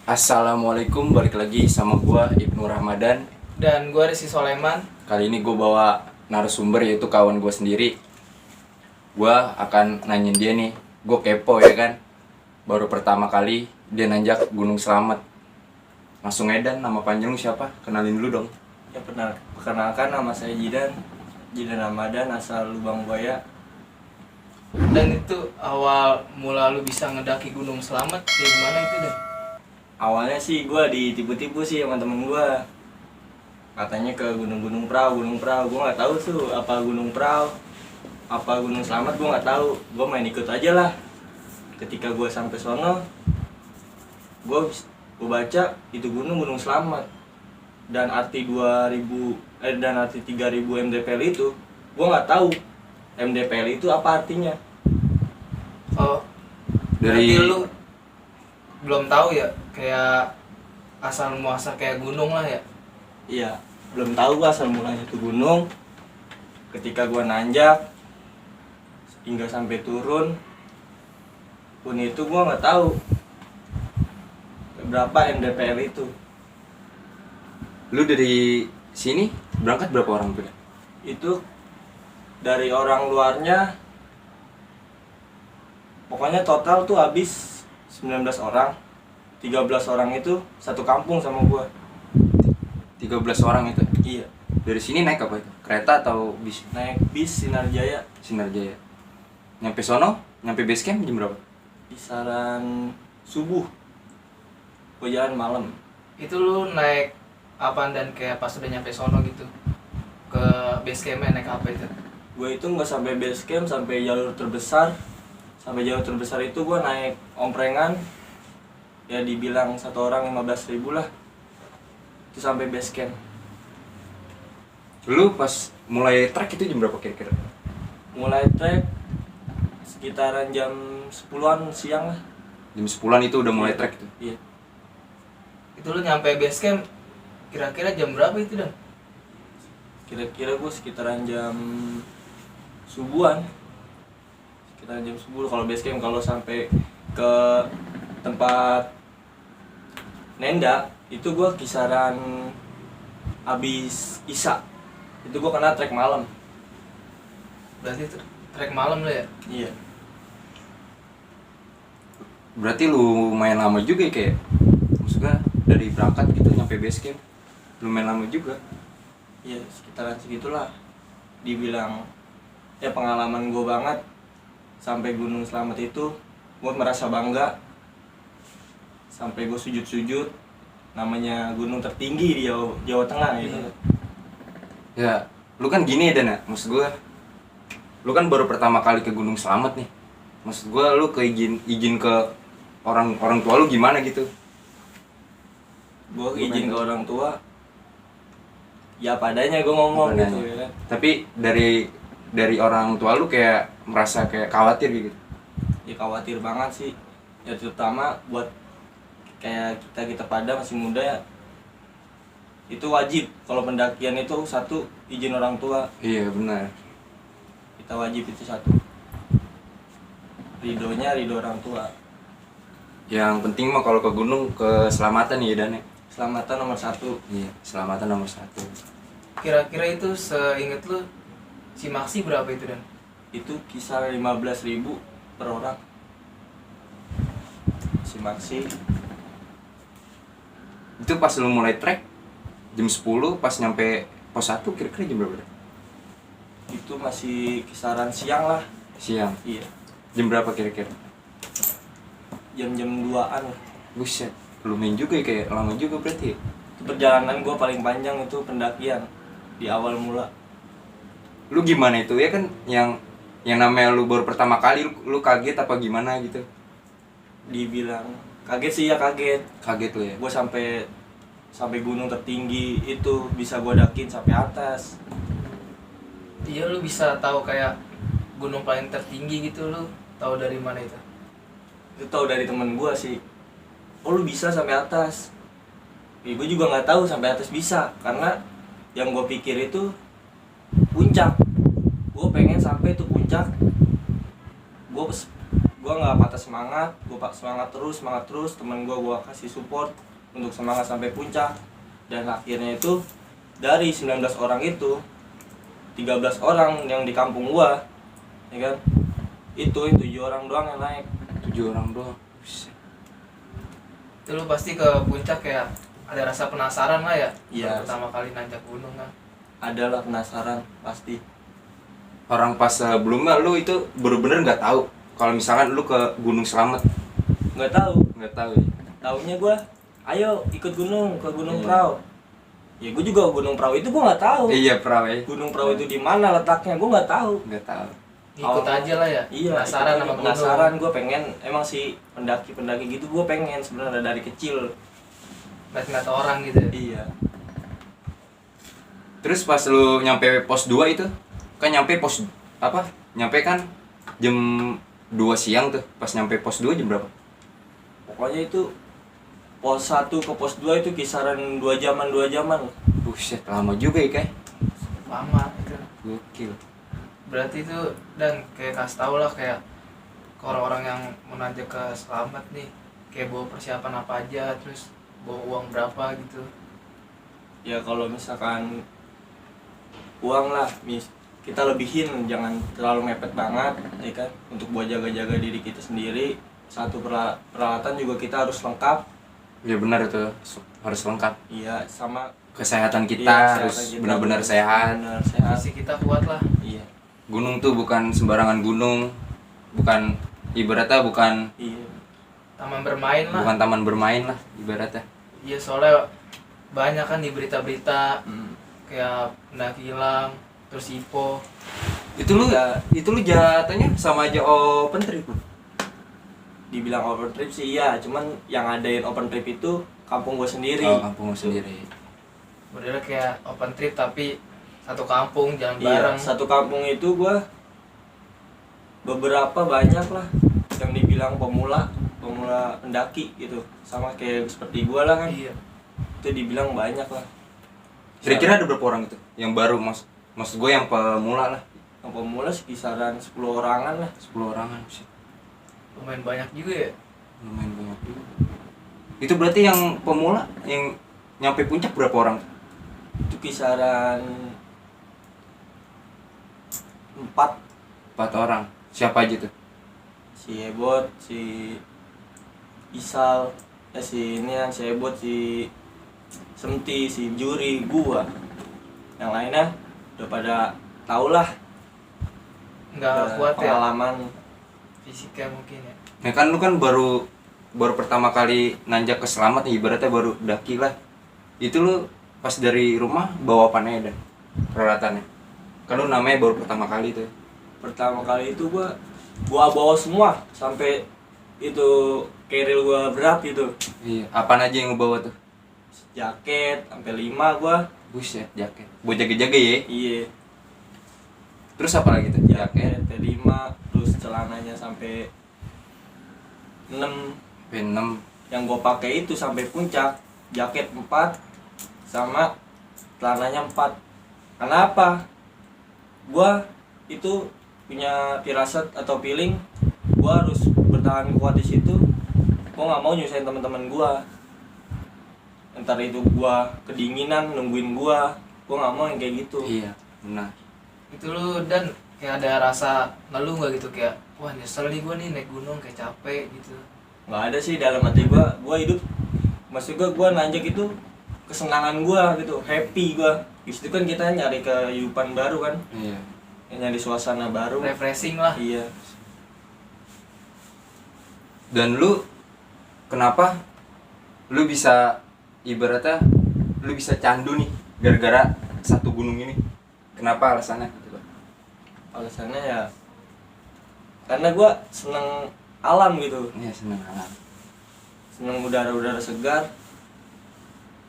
Assalamualaikum, balik lagi sama gua Ibnu Ramadan. Dan gue Rizky Soleman. Kali ini gua bawa narasumber yaitu kawan gua sendiri. Gua akan nanyain dia nih, gua kepo ya kan. Baru pertama kali dia nanjak Gunung Slamet. Langsung edan, nama panjang lu siapa? Kenalin dulu dong. Ya perkenalkan, nama saya Jidan Ramadan, asal Lubang Buaya. Dan itu awal mula lu bisa ngedaki Gunung Slamet kayak gimana itu Dan? Awalnya sih gue ditipu-tipu sih sama temen gue. Katanya ke Gunung Prau. Gue nggak tahu tuh apa Gunung Prau, apa Gunung Slamet, gue nggak tahu. Gue main ikut aja lah. Ketika gue sampai sono, gue baca itu Gunung Slamet. Dan arti 3000 MDPL itu, gue nggak tahu MDPL itu apa artinya. Oh, Dari berarti lu belum tahu ya, kayak asal muasal kayak gunung lah ya? Iya, belum tahu gua asal mulanya itu gunung. Ketika gua nanjak hingga sampai turun pun itu gua nggak tahu berapa MDPL itu. lu dari sini berangkat berapa orang tuh? Itu dari orang luarnya pokoknya total tuh habis 19 orang. 13 orang itu satu kampung sama gua. 13 orang itu. Iya, Dari sini naik apa itu? Kereta atau bis? naik bis Sinarjaya Sinarjaya. Nyampe sono, nyampe base camp jam berapa? kisaran subuh. Gua jalan malam. Itu lu naik apaan dan kayak pas udah nyampe sono gitu? Ke base campnya naik apa itu? Gue itu nggak sampai base camp, sampai jalur terbesar. Sampai jalur terbesar itu gue naik omprengan, ya dibilang satu orang 15.000 lah. Itu sampai base camp. Lu pas mulai trek itu jam berapa kira-kira? Mulai trek sekitaran jam 10-an siang lah. Jam 10-an itu udah mulai trek itu. Iya. Itu lu nyampe base camp kira-kira jam berapa itu Dan? Kira-kira gue sekitaran jam subuhan. Sekitaran jam subuh kalau base camp. Kalau sampai ke tempat Nenda itu gue kisaran habis Isya. Itu gue kena trek malam. Berarti trek malam lu ya? Iya. Berarti lu lumayan lama juga ya, kayak maksudnya dari berangkat gitu nyampe base camp lumayan lama juga. Iya, sekitaran segitulah. Dibilang ya pengalaman gue banget. Sampai Gunung Slamet itu gue merasa bangga. Sampai gue sujud-sujud. Namanya gunung tertinggi di Jawa Tengah gitu. Ya, lu kan gini ya Dan ya, maksud gua lu kan baru pertama kali ke Gunung Slamet nih. Maksud gua lu ke izin ke orang tua lu gimana gitu? Gue izin ke orang tua, ya padanya gue ngomong Padanya. gitu ya kan. Tapi dari orang tua lu kayak merasa kayak khawatir gitu. Ya khawatir banget sih. Ya terutama buat kayak kita pada masih muda ya. Itu wajib kalau pendakian itu satu izin orang tua. Iya, benar. Kita wajib itu satu. Ridho orang tua. Yang penting mah kalau ke gunung keselamatan ya Dan ya. Selamatan nomor satu. Iya, keselamatan nomor 1. Kira-kira itu seinget lu si maksi berapa itu Dan? Itu kisar 15.000 per orang. Si Maxi Itu pas lu mulai trek jam 10 pas nyampe pos 1 kira-kira jam berapa? Dan? itu masih kisaran siang lah. Siang. Iya, Jam berapa kira-kira? jam-jam 2-an lah. Buset, lumayan juga ya, kayak lama juga berarti ya? Itu perjalanan gue paling panjang itu pendakian di awal mula. Lu gimana itu ya kan yang namanya lu baru pertama kali lu kaget apa gimana gitu? Dibilang kaget sih ya kaget. Kaget lu ya? Gue sampai gunung tertinggi itu bisa gue dakin sampai atas. Iya, lu bisa tahu kayak gunung paling tertinggi gitu, lu tahu dari mana itu? Itu tahu dari temen gue sih. Oh lu bisa sampai atas. Gue juga nggak tahu sampai atas bisa karena yang gue pikir itu puncak. Gue pengen sampai itu puncak. Gue gue nggak patah semangat, gue semangat terus, temen gue kasih support untuk semangat sampai puncak. Dan akhirnya itu dari 19 orang itu 13 orang yang di kampung gue, ya kan, itu 7 orang doang yang naik. 7 orang doang. Buset. Itu lu pasti ke puncak kayak ada rasa penasaran lah ya. Iya. Pertama kali nanjak gunung kan. Adalah penasaran pasti. Orang pas sebelumnya lu itu bener-bener nggak tahu kalau misalkan lu ke Gunung Slamet. Nggak tahu. Nggak tahu ya. Taunya gue, ayo ikut gunung ke Gunung Iya. Prau. Ya gue juga Gunung Prau itu gue nggak tahu. Iya, peraw ya. Gunung Prau itu di mana letaknya gue nggak tahu. Nggak tahu. Ngikut Oh. aja lah ya. Iya, Penasaran itu sama penasaran, gunung. gue pengen emang sih pendaki gitu gue pengen sebenarnya dari kecil. Ngeliat orang gitu ya. Iya. Terus pas lu nyampe pos 2 itu, kan nyampe pos apa? Nyampe kan jam 2 siang tuh. Pas nyampe pos 2 jam berapa? Pokoknya itu pos 1 ke pos 2 itu kisaran 2 jaman. Buset, lama juga ya, kayak. Lama itu. Gokil. Berarti itu dan kayak kasih tau lah kayak ke orang-orang yang mau nanjak ke Slamet nih, kayak bawa persiapan apa aja, terus bawa uang berapa gitu. Ya kalau misalkan uang lah, kita lebihin, jangan terlalu mepet banget, ya kan? Untuk buat jaga-jaga diri kita sendiri. Satu peralatan juga kita harus lengkap. Ya benar itu, harus lengkap. Iya, sama Kesehatan kita iya, harus kesehatan kita benar-benar harus sehat. benar sehat. Fisik kita kuat lah. Iya, Gunung tuh bukan sembarangan gunung. Bukan ibaratnya bukan iya. Taman bermain lah. bukan taman bermain lah ibaratnya. Iya, soalnya banyak kan di berita-berita Hmm. kayak pendaki hilang, terus IPO. Itu lu jatuhnya sama aja open trip lu. Dibilang open trip sih iya, cuman yang ngadain open trip itu kampung gue sendiri. Oh, kampung lu sendiri. Modelnya kayak open trip tapi satu kampung jalan Iya, bareng. satu kampung itu gua beberapa banyak lah yang dibilang pemula pendaki gitu, sama kayak seperti gua lah kan. Iya. Itu dibilang banyak lah. Kira-kira ada berapa orang itu? Yang baru maksud gue yang pemula lah. Yang pemula sekisaran 10 orangan lah. 10 orangan sih. Lumayan banyak juga ya. Lumayan banyak juga. Itu berarti yang pemula yang nyampe puncak berapa orang? Itu kisaran 4. 4 orang. Siapa aja tuh? Si Ebot, si Isal, si Ebot, si Semti, si Juri, gua. Yang lainnya udah pada tau lah. Nggak kuat ya pengalaman. fisiknya mungkin ya. Nah kan lu kan baru pertama kali nanjak ke Slamet nih, ibaratnya baru daki lah. Itu lu pas dari rumah bawa apanya dan peralatannya? Kan lu namanya baru pertama kali tuh. Pertama kali itu gua bawa semua sampai itu keril gua berat gitu. Iya, apaan aja yang lu bawa tuh? Jaket sampai 5 gua. Buset, jaket. Buat jaga-jaga ya. Iya, Terus apa lagi tuh? jaket sampai 5, terus celananya sampai 6. P6. Yang gua pakai itu sampai puncak, jaket 4 sama celananya 4. Kenapa? Gua itu punya firasat atau feeling gua harus bertahan kuat di situ. Gua nggak mau nyusahin teman-teman gua. Entar itu gua kedinginan nungguin gua nggak mau yang kayak gitu. Iya, benar. Itu lu dan kayak ada rasa ngeluh nggak gitu kayak wah nyesel nih gue nih naik gunung kayak capek gitu. Nggak ada sih dalam hati gua hidup, maksud gua nanjak itu kesenangan gua gitu, happy gua. Di situ kan kita nyari kehidupan baru kan, Iya. nyari suasana baru. Refreshing lah. Iya. Dan lu kenapa lu bisa ibaratnya lu bisa candu nih gara-gara satu gunung ini? Kenapa alasannya gitu, Pak? Alasannya ya karena gua seneng alam gitu, Iya, senang alam. seneng udara segar.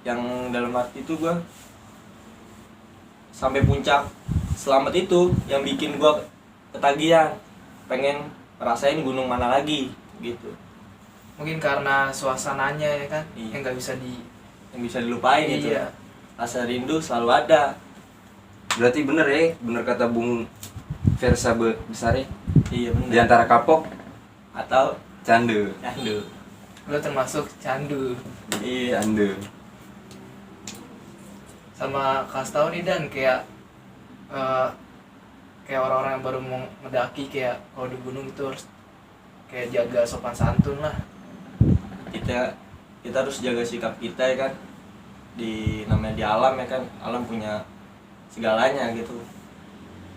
Yang dalam arti itu gua sampai puncak Slamet itu yang bikin gua ketagihan, pengen ngerasain gunung mana lagi gitu, Mungkin karena suasananya ya kan Iya. yang nggak bisa di yang bisa dilupain gitu. Iya. Rasa rindu selalu ada. Berarti bener ya, bener kata Bung Versa Besari. Iya Di benar. antara kapok atau Candu. candu. Lo termasuk candu. Iya. Candu. Sama kasih tahu nih Dan, kayak kayak orang-orang yang baru mau ngedaki, kayak kalau di gunung itu harus kayak jaga sopan santun lah. Kita harus jaga sikap kita ya kan, namanya di alam ya kan, alam punya segalanya gitu.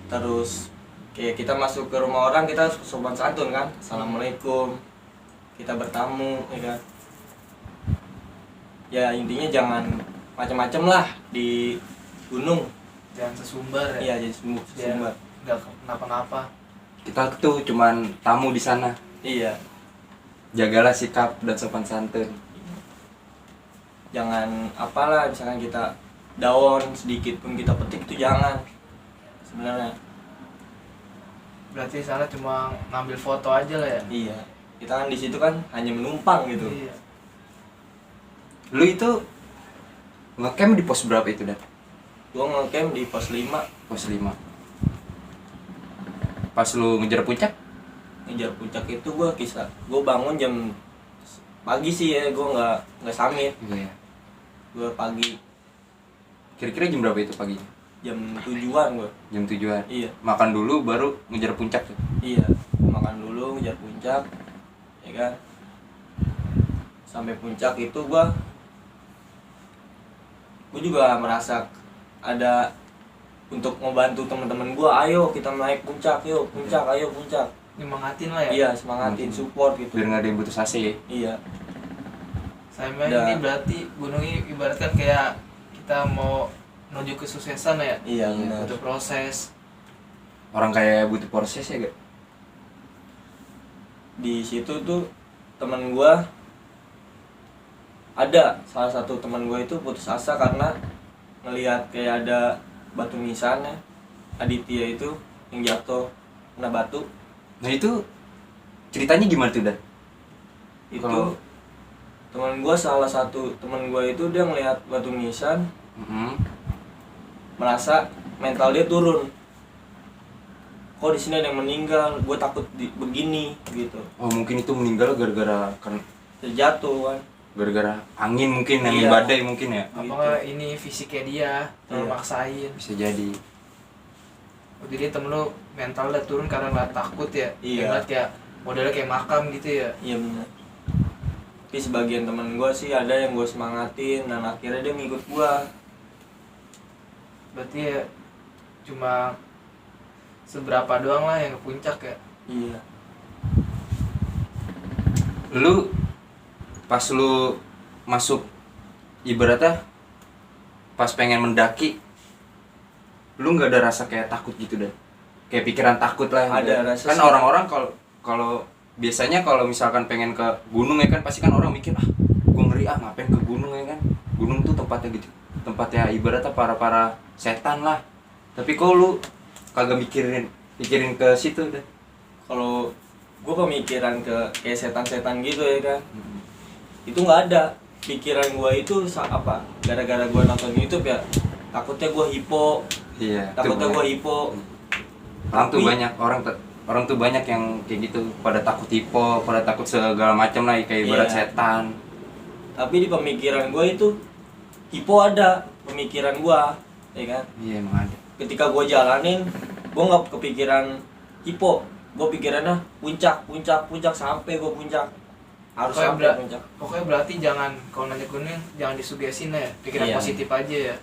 Terus kayak kita masuk ke rumah orang, kita harus sopan santun kan, assalamualaikum, kita bertamu ya kan. Ya intinya jangan macam-macam lah di gunung. Jangan sesumbar ya. Iya, jadi sumber. Nggak kenapa-napa. Kita tuh cuman tamu di sana. Iya, Jagalah sikap dan sopan santun. jangan apalah, misalkan kita daun sedikit pun kita petik tuh jangan sebenarnya. Berarti sana cuma ngambil foto aja lah ya. Iya, kita kan di situ kan hanya menumpang gitu. Iya. Lu itu ngecamp di pos berapa itu, Dan? Gua ngecamp di pos 5. Pos 5. Pas lu ngejar puncak? Ngejar puncak itu gua bangun jam pagi sih ya, gua nggak summit. Iya. Gua pagi Kira-kira jam berapa itu pagi? jam 7-an gua. Jam 7-an. Iya, Makan dulu baru ngejar puncak tuh. iya. Makan dulu ngejar puncak. Ya kan? Sampai puncak itu gua juga merasa ada untuk membantu teman-teman gua, ayo kita naik puncak, yuk puncak, ayo puncak. Nyemangatin lah ya. Iya, semangatin, support gitu. Biar nggak ada yang putus asa ya. Iya, Sama Udah. ini berarti gunung ini ibaratkan kayak kita mau menuju kesuksesan ya. iya benar. Butuh proses. Orang kayak butuh proses ya gak? Di situ tuh teman gua ada salah satu teman gua itu putus asa karena ngelihat kayak ada batu nisannya Aditya itu yang jatuh kena batu. Nah itu ceritanya gimana tuh, Dan? Itu Kalau- teman gua, salah satu teman gua itu dia ngelihat batu nisan, merasa mental dia turun. Kok di sini ada yang meninggal, gue takut begini gitu. Oh mungkin itu meninggal gara-gara Terjatuh kan. gara-gara angin mungkin, angin Iya. badai mungkin ya. Apa nggak ini fisiknya dia terlalu Iya. maksain. Bisa jadi. Oh, jadi temen lu mental udah turun karena ngeliat takut ya. Iya. Ngeliat kayak modelnya kayak makam gitu ya. Iya benar. Tapi sebagian teman gue sih ada yang gue semangatin dan akhirnya dia ngikut gue. Berarti ya cuma seberapa doang lah yang ke puncak ya. Iya. Lu pas lu masuk, ibaratnya pas pengen mendaki, lu nggak ada rasa kayak takut gitu, Dan? Kayak pikiran takut lah. Ada rasa Kan sih. orang-orang kalau biasanya kalau misalkan pengen ke gunung ya kan, pasti kan orang mikir, gue ngeri ngapain ke gunung ya kan. Gunung tuh tempatnya gitu, tempatnya ibaratnya para setan lah. Tapi kok lu kagak mikirin ke situ, Dan? Kalau gue pemikiran ke kayak setan-setan gitu ya kan, itu nggak ada. Pikiran gue itu apa? Gara-gara gue nonton YouTube ya, takutnya gue hipo, Iya. takutnya gue hipo. Orang tuh Tapi- banyak orang tuh banyak yang kayak gitu, pada takut hipo, pada takut segala macam lah, kayak ibarat Iya. setan. Tapi di pemikiran gue itu hipo ada, pemikiran gue, ya kan. Iya emang ada. Ketika gue jalanin, gue nggak kepikiran hipo, gue pikirannya puncak sampai gue puncak, harus Pokoknya sampai puncak. Pokoknya berarti jangan, kalau nanti gunung jangan disugesin ya. Pikiran Iya. positif aja ya.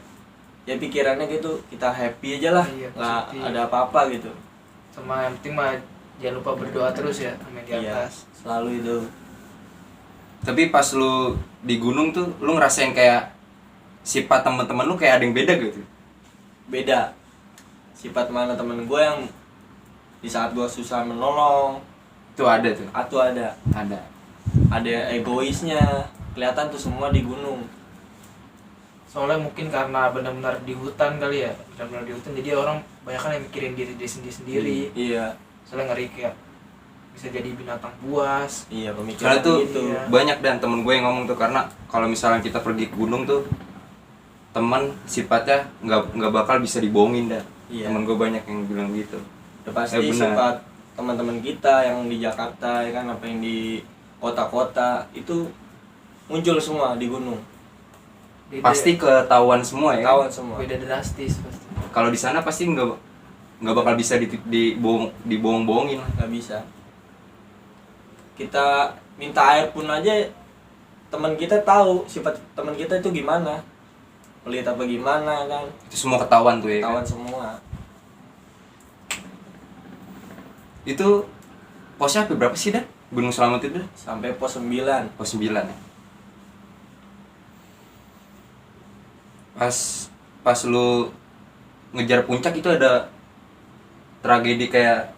Ya pikirannya gitu, kita happy aja lah, Iya, nggak positif. ada apa-apa gitu. Sama yang penting mah jangan lupa berdoa terus ya sama yang di Iya, atas. selalu itu. Tapi pas lu di gunung tuh, lu ngerasain kayak sifat teman-teman lu kayak ada yang beda gitu. Beda sifat mana temen gue yang di saat gue susah menolong, Itu ada tuh. atau ada egoisnya, kelihatan tuh semua di gunung. Soalnya mungkin karena benar-benar di hutan kali ya, benar-benar di hutan, jadi orang banyak kan yang mikirin diri sendiri. Iya, Soalnya ngeri kayak bisa jadi binatang buas. iya pemikiran Karena tuh gitu. Iya. banyak, dan temen gue yang ngomong tuh, karena kalau misalnya kita pergi ke gunung tuh, teman sifatnya nggak bakal bisa dibohongin, dah. Iya. Temen gue banyak yang bilang gitu. Ya pasti benar. sifat teman-teman kita yang di Jakarta ya kan, apa yang di kota-kota itu muncul semua di gunung. Pasti ketahuan semua ya. Ketahuan semua. beda drastis pasti. Kalau di sana pasti nggak bakal bisa dibohong-bohongin lah. Nggak bisa. Kita minta air pun aja teman kita tahu sifat teman kita itu gimana, melihat apa gimana kan. Itu semua ketahuan tuh ya. Ketahuan Kan? semua. Itu posnya apa berapa sih, Dan? Gunung Slamet itu? Sampai pos 9. Pos 9 ya. Pas lu ngejar puncak itu ada tragedi kayak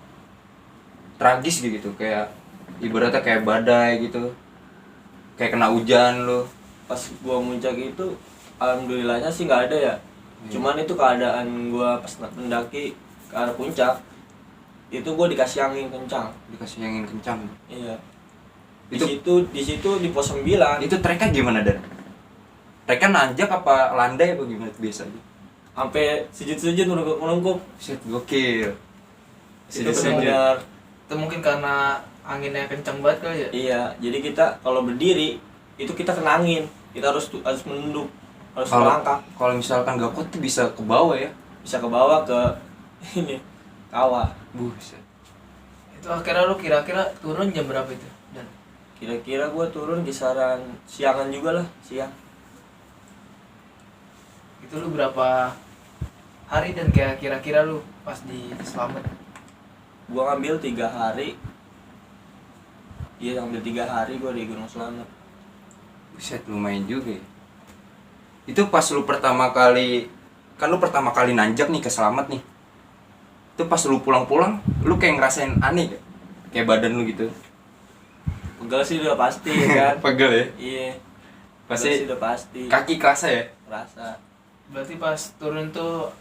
tragis gitu, kayak ibaratnya kayak badai gitu. Kayak kena hujan lu. Pas gua muncak itu alhamdulillahnya sih nggak ada ya. Cuman itu keadaan gua pas mendaki ke arah puncak itu gua dikasih angin kencang. Dikasih angin kencang. Iya. Itu Di situ di pos 9 itu treknya gimana, Dan? Treknya nanjak apa landai apa gimana biasanya? sampai sujud-sujud menunggu. Set gokil. Itu Sujud-sujud. benar. Itu mungkin karena anginnya kenceng banget kali ya. Iya, jadi kita kalau berdiri itu kita kena angin. Kita harus menunduk, harus Kalau melangkah. kalau misalkan gak kuat tuh bisa ke bawah ya. Bisa ke bawah ke ini kawah. Buset. Itu akhirnya lu kira-kira turun jam berapa itu? Dan Kira-kira gua turun kisaran siangan juga lah, siang. itu lu berapa hari dan kayak kira-kira lu pas di Slamet? Gua ngambil 3 hari. Iya, ngambil 3 hari gua di Gunung Slamet. Buset, lumayan juga ya. Itu pas lu pertama kali, kan lu pertama kali nanjak nih ke Slamet nih. Itu pas lu pulang-pulang, lu kayak ngerasain aneh gak? Kayak badan lu gitu. Pegel sih udah pasti ya kan. Pegel ya? Iya. Pasti Pegel sih udah pasti. kaki kerasa ya? Rasa. Berarti pas turun tuh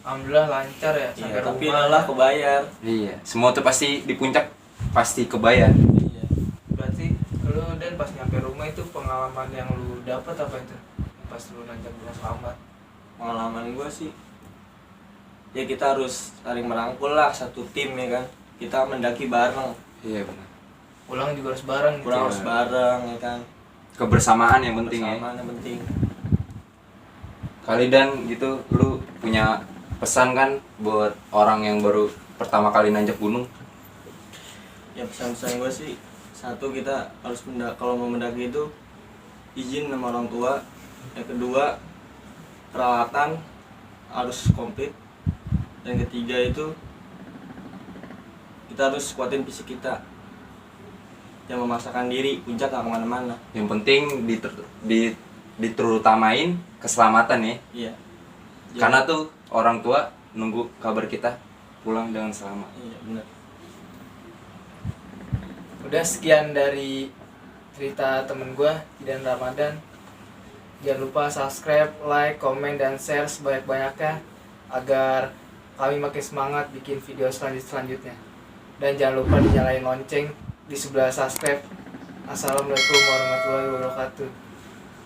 alhamdulillah lancar ya Iya, sampai tapi rumah. lelah kebayar. Iya, semua tuh pasti di puncak pasti kebayar. Iya. Berarti lu dan pas nyampe rumah itu pengalaman yang lu dapat apa itu? Pas lu nanjak Gunung Slamet. Pengalaman gua sih ya kita harus saling merangkul lah, satu tim ya kan. Kita mendaki bareng. Iya benar. Pulang juga harus bareng gitu. Pulang ya. harus bareng ya kan. Kebersamaan yang penting ya. Bersamaan yang penting. Kali Dan gitu, lu punya pesan kan buat orang yang baru pertama kali nanjak gunung? Ya pesan-pesan gue sih, satu kita harus kalau mau mendaki itu izin sama orang tua. Yang kedua, peralatan harus komplit. Dan ketiga itu kita harus kuatin fisik kita. Jangan memaksakan diri, puncak gak kemana-mana. Yang penting diterutamain keselamatan ya. Iya. Karena tuh orang tua nunggu kabar kita pulang dengan selamat. Iya benar. Udah sekian dari cerita temen gue dan Ramadan. Jangan lupa subscribe, like, komen, dan share sebanyak-banyaknya agar kami makin semangat bikin video selanjutnya. Dan jangan lupa dinyalain lonceng di sebelah subscribe. Assalamualaikum warahmatullahi wabarakatuh.